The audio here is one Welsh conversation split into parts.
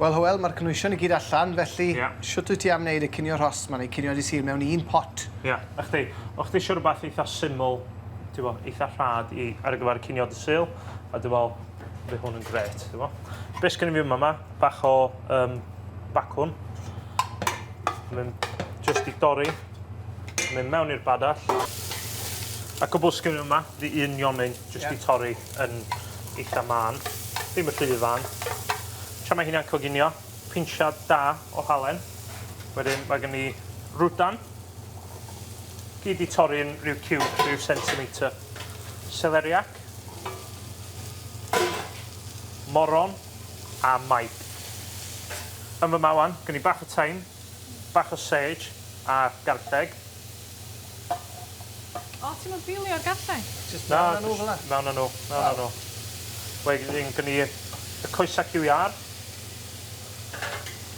Wel, Hywel, mae'r cynwysion i gyd allan, felly siwt wyt ti am wneud y cinio ros ma neu cinio di sir mewn un pot? Ia, a chdi, o'ch ti siwr rhywbeth eitha syml, eitha rhad ar gyfer cinio dy sil, a dwi'n meddwl, fe hwn yn gret, Be sgen i fi yma, bach o bacwn. Mae'n just i dorri, mynd mewn i'r badall. A cwbl sgen i yma, di un nionyn, just i torri yn eitha man, ddim y llyfydd fan. Tra mae hynna'n coginio, pinsiad da o halen. Wedyn mae gen i rwdan. Gyd i torri yn rhyw cube, rhyw centimetr. Seleriac. Moron a maib. Yn fy mawan, gen i bach o thyme, bach o sage a garlleg. O, ti'n mynd bilio'r garlleg? Just mewn â nhw fel yna? Mewn â nhw. Wedyn gen i y coesa ciwiar.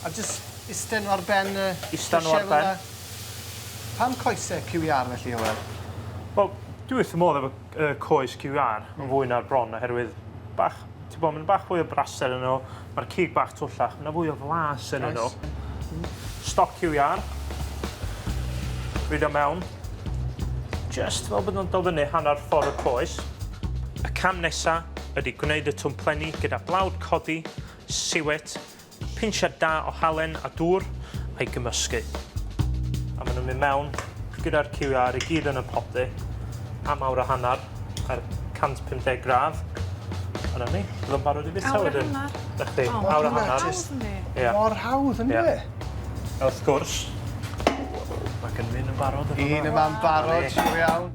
A jyst isten ar ben y... Isten ar ben. Pam coesau QR felly, Hywel? Wel, dwi wrth y modd efo coes QR yn fwy na'r bron, oherwydd bach, ti'n bod, mae'n bach fwy o braser yn nhw, mae'r cig bach twllach, mae'n fwy o flas yn nhw. Stoc QR. Ryd o mewn. Just fel bod nhw'n dod fyny hanner ffordd y coes. Y cam nesaf ydy gwneud y twmplenni gyda blawd codi, siwet, pinsiad da o halen a dŵr a'i gymysgu. A maen nhw'n mynd mewn gyda'r QR i gyd yn y poti am awr a hanner ar 150 gradd. A na ni, bydd o'n barod i bita wedyn. Awr a hanner. Mor hawdd yn dwi? Wrth gwrs, mae gen i un yn barod. Un yma'n barod, siw iawn.